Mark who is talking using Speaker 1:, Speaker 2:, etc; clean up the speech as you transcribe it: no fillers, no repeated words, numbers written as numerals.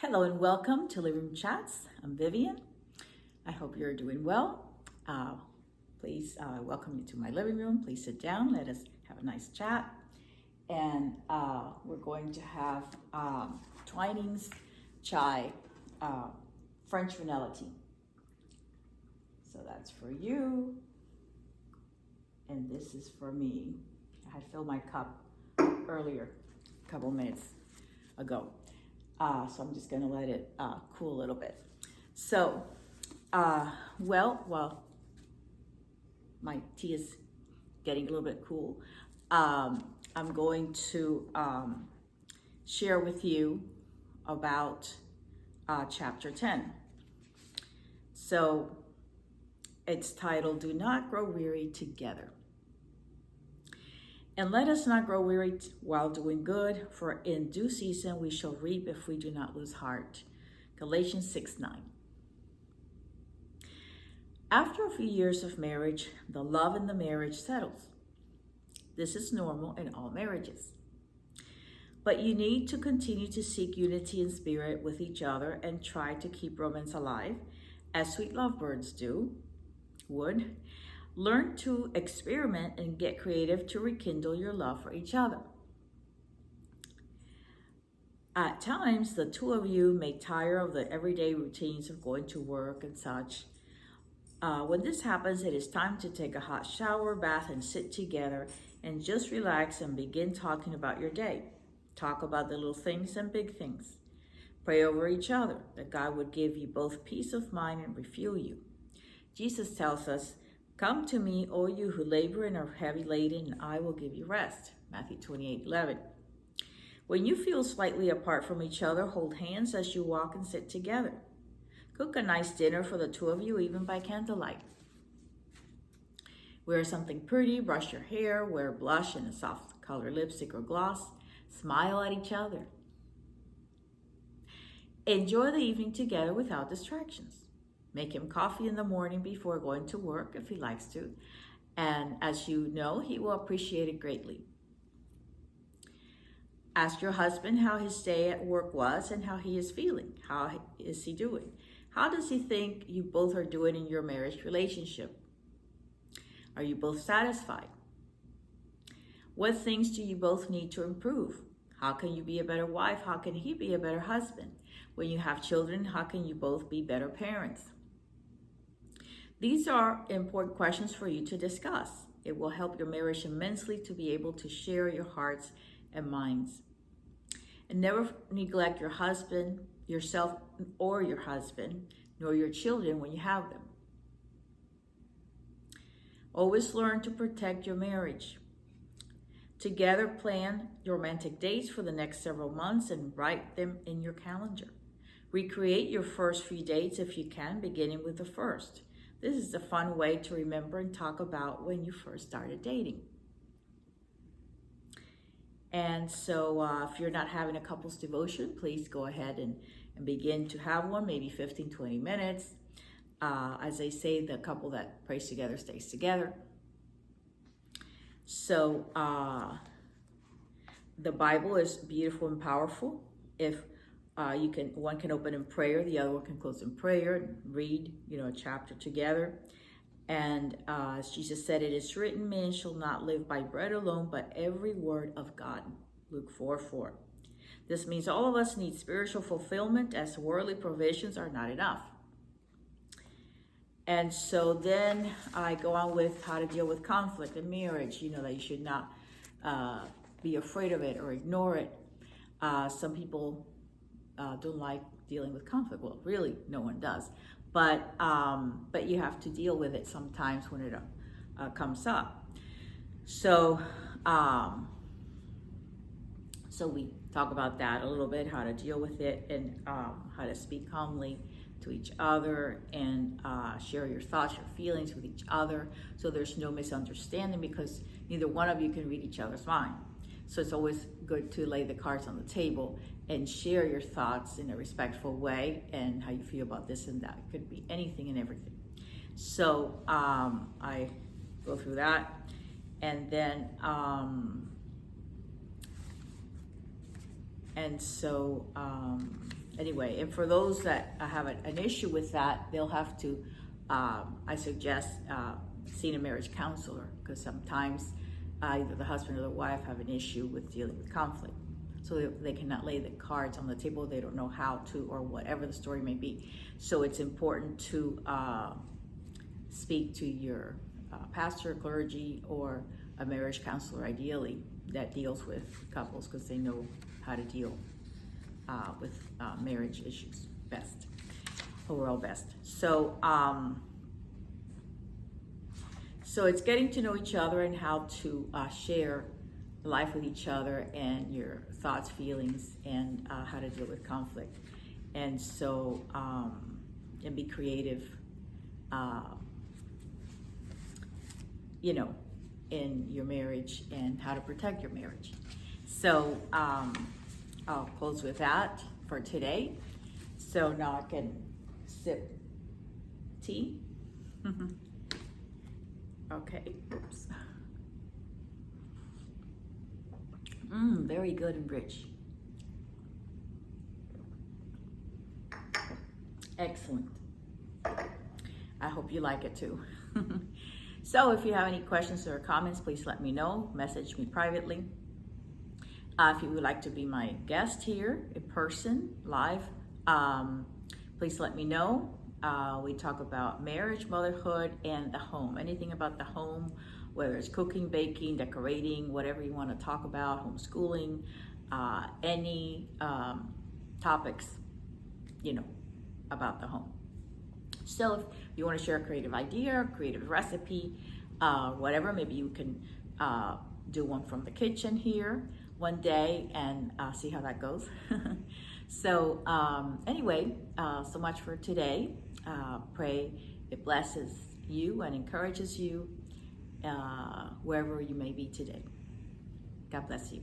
Speaker 1: Hello and welcome to Living Room Chats. I'm Vivian. I hope you're doing well. Please welcome you to my living room. Please sit down. Let us have a nice chat. And we're going to have Twinings Chai French vanilla tea. So that's for you. And this is for me. I had filled my cup earlier, a couple minutes ago. So I'm just going to let it cool a little bit. So, while my tea is getting a little bit cool, I'm going to share with you about chapter 10. So it's titled, Do Not Grow Weary Together. And let us not grow weary while doing good, for in due season we shall reap if we do not lose heart. Galatians 6:9. After a few years of marriage, the love in the marriage settles. This is normal in all marriages. But you need to continue to seek unity in spirit with each other and try to keep romance alive, as sweet lovebirds would. Learn to experiment and get creative to rekindle your love for each other. At times, the two of you may tire of the everyday routines of going to work and such. When this happens, it is time to take a hot shower, bath, and sit together and just relax and begin talking about your day. Talk about the little things and big things. Pray over each other that God would give you both peace of mind and refuel you. Jesus tells us, Come to me, all you who labor and are heavy laden, and I will give you rest. Matthew 28:11. When you feel slightly apart from each other, hold hands as you walk and sit together. Cook a nice dinner for the two of you, even by candlelight. Wear something pretty, brush your hair, wear blush and a soft colored lipstick or gloss. Smile at each other. Enjoy the evening together without distractions. Make him coffee in the morning before going to work if he likes to. And as you know, he will appreciate it greatly. Ask your husband how his day at work was and how he is feeling. How is he doing? How does he think you both are doing in your marriage relationship? Are you both satisfied? What things do you both need to improve? How can you be a better wife? How can he be a better husband? When you have children, how can you both be better parents? These are important questions for you to discuss. It will help your marriage immensely to be able to share your hearts and minds. And never neglect your husband, yourself, or your husband, nor your children when you have them. Always learn to protect your marriage. Together, plan your romantic dates for the next several months and write them in your calendar. Recreate your first few dates if you can, beginning with the first. This is a fun way to remember and talk about when you first started dating. And so if you're not having a couples devotion, please go ahead and begin to have one, maybe 15, 20 minutes. As they say, the couple that prays together stays together. So the Bible is beautiful and powerful. If one can open in prayer, the other one can close in prayer and read, a chapter together. And as Jesus said, it is written, man shall not live by bread alone, but every word of God. Luke 4:4. This means all of us need spiritual fulfillment, as worldly provisions are not enough. And so then I go on with how to deal with conflict in marriage, that you should not be afraid of it or ignore it. Some people don't like dealing with conflict. Well, really, no one does. But you have to deal with it sometimes when it comes up. So we talk about that a little bit, how to deal with it, and how to speak calmly to each other, and share your thoughts, your feelings with each other, so there's no misunderstanding, because neither one of you can read each other's mind. So it's always good to lay the cards on the table and share your thoughts in a respectful way, and how you feel about this and that. It could be anything and everything. So I go through that, and then Anyway, and for those that have an issue with that, they'll have to, I suggest seeing a marriage counselor, because sometimes either the husband or the wife have an issue with dealing with conflict. So they cannot lay the cards on the table, they don't know how to, or whatever the story may be. So it's important to speak to your pastor, clergy, or a marriage counselor, ideally, that deals with couples, because they know how to deal with marriage issues best, overall best. So, so it's getting to know each other and how to share life with each other and your thoughts, feelings, and how to deal with conflict. And so, and be creative, you know, in your marriage and how to protect your marriage. So I'll close with that for today. So now I can sip tea. Okay, oops. Very good and rich. Excellent. I hope you like it too. So if you have any questions or comments, please let me know. Message me privately. If you would like to be my guest here in person, live, please let me know. We talk about marriage, motherhood, and the home. Anything about the home, whether it's cooking, baking, decorating, whatever you want to talk about, homeschooling, any topics, you know, about the home. So if you want to share a creative idea, creative recipe, whatever, maybe you can do one from the kitchen here one day and see how that goes. So anyway, so much for today. Pray it blesses you and encourages you wherever you may be today. God bless you.